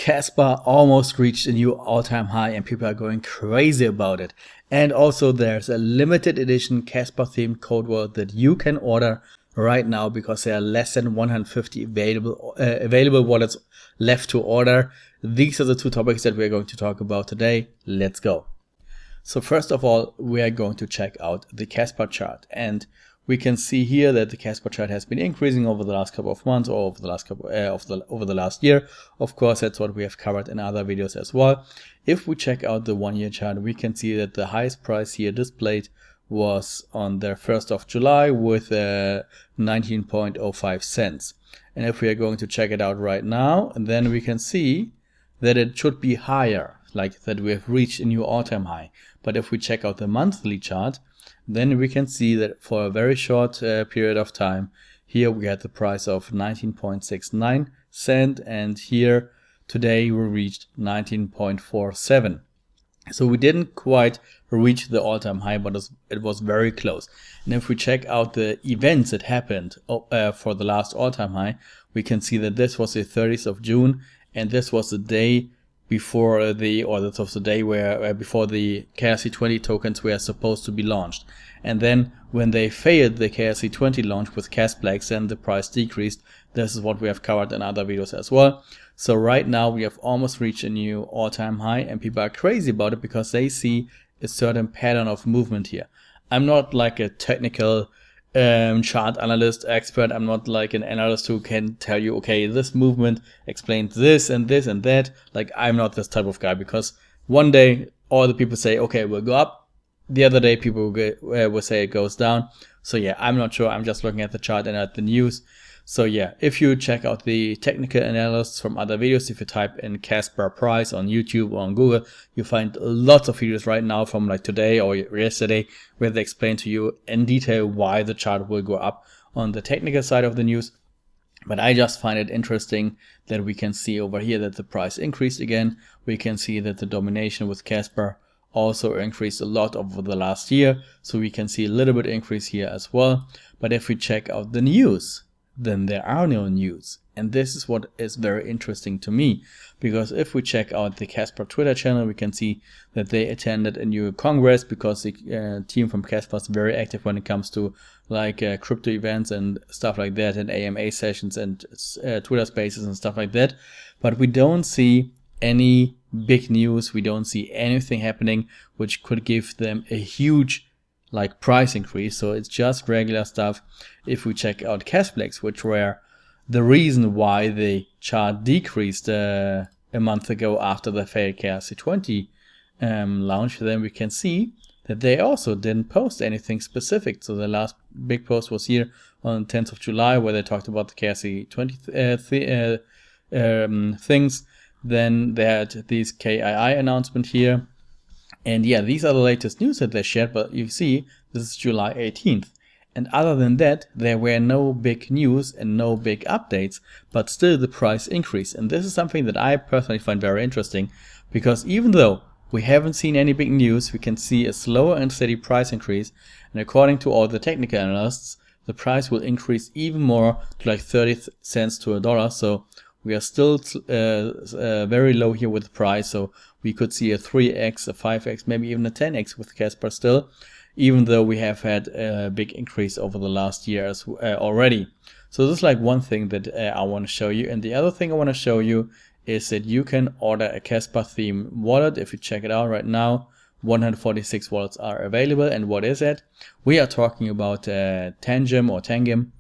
Kaspa almost reached a new all-time high and people are going crazy about it. And also there's a limited edition Kaspa themed code wallet that you can order right now because there are less than 150 available wallets left to order. These are the two topics that we're going to talk about today. Let's go. So first of all, we are going to check out the Kaspa chart, and we can see here that the Kaspa chart has been increasing over the last couple of months or over the last couple over the last year. Of course, that's what we have covered in other videos as well. If we check out the 1 year chart, we can see that the highest price here displayed was on the 1st of July with 19.05 cents. And if we are going to check it out right now, then we can see that it should be higher, like that we have reached a new all-time high. But if we check out the monthly chart, then we can see that for a very short period of time, here we had the price of 19.69 cent, and here today we reached 19.47. So we didn't quite reach the all-time high, but it was very close. And if we check out the events that happened for the last all-time high, we can see that this was the 30th of June, and this was the day before this was the day where before the KRC20 tokens were supposed to be launched. And then when they failed the KRC20 launch with Kaspa, then the price decreased. This is what we have covered in other videos as well. So right now we have almost reached a new all-time high, and people are crazy about it because they see a certain pattern of movement here. I'm not like a technical chart analyst expert. I'm not like an analyst who can tell you, okay, this movement explains this and this and that. Like, I'm not this type of guy, because one day all the people say, okay, we'll go up. The other day people will say it goes down. So yeah, I'm not sure. I'm just looking at the chart and at the news. So yeah, if you check out the technical analysts from other videos, if you type in Kaspa price on YouTube or on Google, you find lots of videos right now from like today or yesterday where they explain to you in detail why the chart will go up on the technical side of the news. But I just find it interesting that we can see over here that the price increased again. We can see that the domination with Kaspa also increased a lot over the last year. So we can see a little bit increase here as well. But if we check out the news, then there are no news. And this is what is very interesting to me, because if we check out the Kaspa Twitter channel, we can see that they attended a new congress, because the team from Kaspa is very active when it comes to like crypto events and stuff like that, and AMA sessions and Twitter spaces and stuff like that. But we don't see any big news. We don't see anything happening which could give them a huge like price increase. So it's just regular stuff. If we check out Kaspa, which were the reason why the chart decreased a month ago after the failed KRC20 launch, then we can see that they also didn't post anything specific. So the last big post was here on 10th of July, where they talked about the KRC20 things. Then they had this KII announcement here. And yeah, these are the latest news that they shared, but you see, this is July 18th. And other than that, there were no big news and no big updates, but still the price increased. And this is something that I personally find very interesting, because even though we haven't seen any big news, we can see a slower and steady price increase. And according to all the technical analysts, the price will increase even more to like 30 cents to a dollar. So we are still very low here with the price. So we could see a 3x, a 5x, maybe even a 10x with Kaspa still, even though we have had a big increase over the last years already. So this is like one thing that I want to show you. And the other thing I want to show you is that you can order a Kaspa theme wallet. If you check it out right now, 146 wallets are available. And what is it? We are talking about Tangem or Tangem.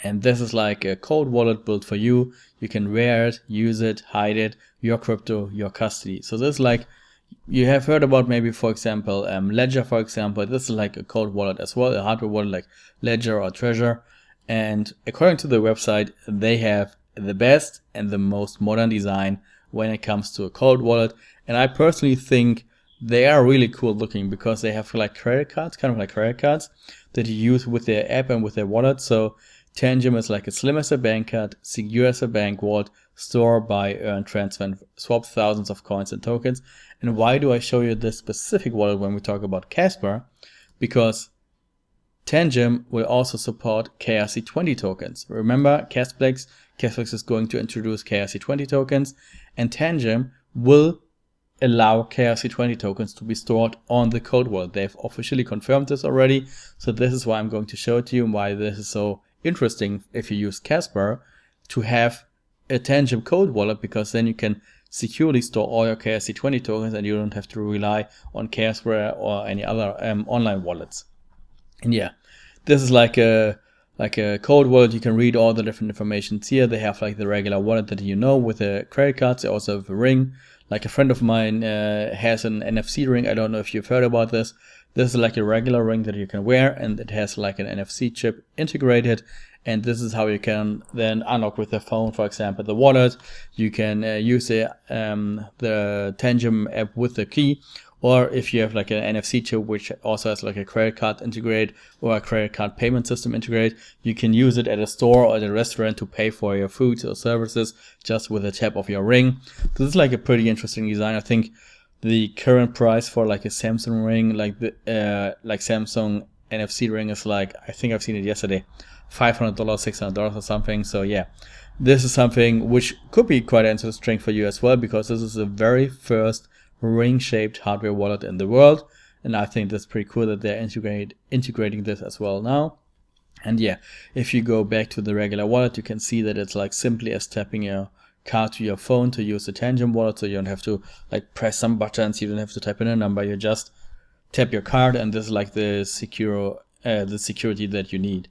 And this is like a cold wallet built for you. You can wear it, use it, hide it, your crypto, your custody. So this is like, you have heard about maybe, for example, Ledger, for example. This is like a cold wallet as well, a hardware wallet like Ledger or Treasure. And according to the website, they have the best and the most modern design when it comes to a cold wallet. And I personally think they are really cool looking, because they have like credit cards, kind of like credit cards that you use with their app and with their wallet. So Tangem is like as slim as a bank card, secure as a bank vault, store, buy, earn, transfer, and swap thousands of coins and tokens. And why do I show you this specific wallet when we talk about Kaspa? Because Tangem will also support KRC20 tokens. Remember, Kaspa is going to introduce KRC20 tokens, and Tangem will allow KRC20 tokens to be stored on the code wallet. They've officially confirmed this already, so this is why I'm going to show it to you and why this is so interesting if you use Kaspa to have a Tangem code wallet, because then you can securely store all your KRC20 tokens and you don't have to rely on Kaspa or any other online wallets. And yeah, this is like a code wallet. You can read all the different informations here. They have like the regular wallet that you know with the credit cards. They also have a ring. Like a friend of mine has an NFC ring. I don't know if you've heard about this. This is like a regular ring that you can wear, and it has like an NFC chip integrated. And this is how you can then unlock with the phone, for example, the wallet. You can use the Tangem app with the key. Or if you have like an NFC chip, which also has like a credit card integrated or a credit card payment system integrated, you can use it at a store or at a restaurant to pay for your foods or services just with a tap of your ring. This is like a pretty interesting design. I think the current price for like a Samsung ring, like the Samsung NFC ring, is like, I think I've seen it yesterday, $500, $600 or something. So yeah, this is something which could be quite interesting for you as well, because this is the very first ring-shaped hardware wallet in the world, and I think that's pretty cool that they're integrating this as well now. And yeah, if you go back to the regular wallet, you can see that it's like simply as tapping your card to your phone to use the Tangem wallet, so you don't have to like press some buttons, you don't have to type in a number, you just tap your card, and this is like the security that you need.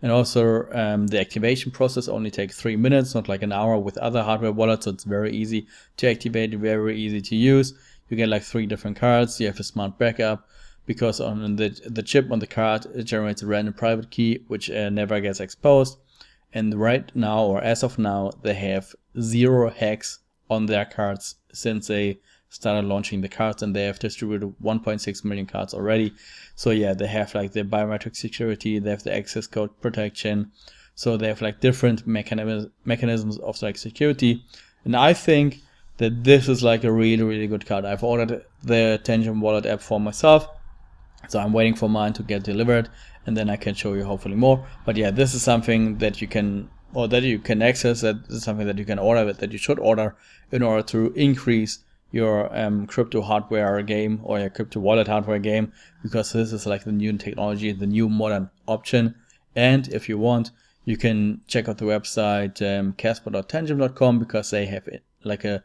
And also the activation process only takes 3 minutes, not like an hour with other hardware wallets, so it's very easy to activate, very easy to use. You get like 3 different cards. You have a smart backup, because on the chip on the card, it generates a random private key which never gets exposed. And right now, or as of now, they have 0 hacks on their cards since they started launching the cards, and they have distributed 1.6 million cards already. So yeah, they have like the biometric security, they have the access code protection, so they have like different mechanisms of like security. And I think that this is like a really good card. I've ordered the Tangem wallet app for myself, so I'm waiting for mine to get delivered, and then I can show you hopefully more. But yeah, this is something that you can, or that you can access, that is something that you can order, that you should order in order to increase your crypto hardware game or your crypto wallet hardware game, because this is like the new technology, the new modern option. And if you want, you can check out the website kaspa.tangem.com, because they have like a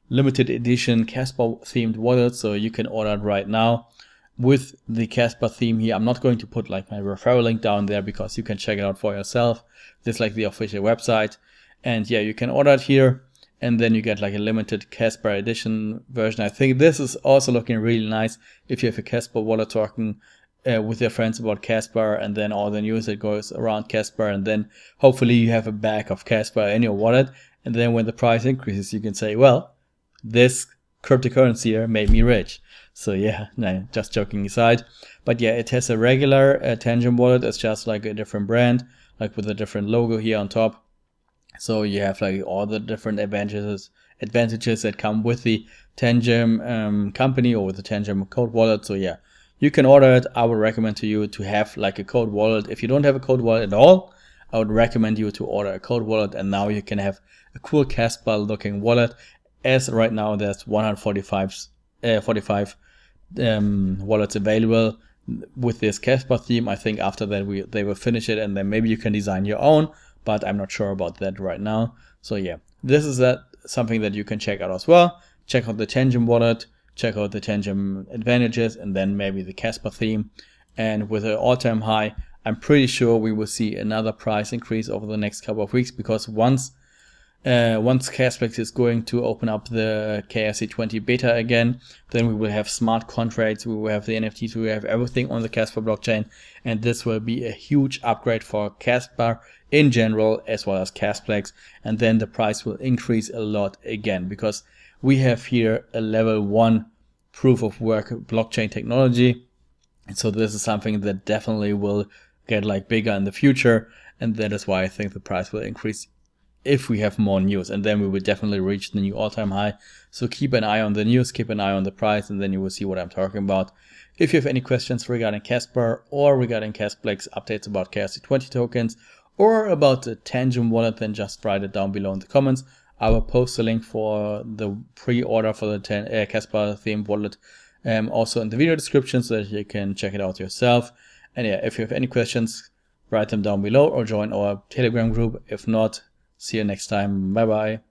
limited edition Kaspa themed wallet, so you can order it right now with the Kaspa theme here. I'm not going to put like my referral link down there, because you can check it out for yourself. This is like the official website, and yeah, you can order it here, and then you get like a limited Kaspa edition version. I think this is also looking really nice if you have a Kaspa wallet talking with your friends about Kaspa, and then all the news that goes around Kaspa, and then hopefully you have a bag of Kaspa in your wallet, and then when the price increases, you can say, well, this cryptocurrency here made me rich. So yeah, no, just joking aside. But yeah, it has a regular Tangem wallet. It's just like a different brand, like with a different logo here on top. So you have like all the different advantages that come with the Tangem company, or with the Tangem code wallet. So yeah, you can order it. I would recommend to you to have like a code wallet. If you don't have a code wallet at all, I would recommend you to order a code wallet, and now you can have a cool Kaspa looking wallet. As right now, there's 45 wallets available with this Kaspa theme. I think after that they will finish it, and then maybe you can design your own, but I'm not sure about that right now. So yeah, this is something that you can check out as well. Check out the Tangem wallet, check out the Tangem advantages, and then maybe the Kaspa theme. And with an all-time high, I'm pretty sure we will see another price increase over the next couple of weeks, because once Kaspa is going to open up the KRC20 beta again, then we will have smart contracts, we will have the NFTs, we will have everything on the Kaspa blockchain, and this will be a huge upgrade for Kaspa in general, as well as Kasplex, and then the price will increase a lot again, because we have here a level 1 proof of work blockchain technology, and so this is something that definitely will get like bigger in the future, and that is why I think the price will increase if we have more news, and then we will definitely reach the new all-time high. So keep an eye on the news, keep an eye on the price, and then you will see what I'm talking about. If you have any questions regarding Kaspa or regarding Kasplex, updates about KRC20 tokens, or about the Tangem wallet, then just write it down below in the comments. I will post the link for the pre-order for the Kaspa themed wallet also in the video description, so that you can check it out yourself. And yeah, if you have any questions, write them down below or join our Telegram group. If not, see you next time. Bye bye.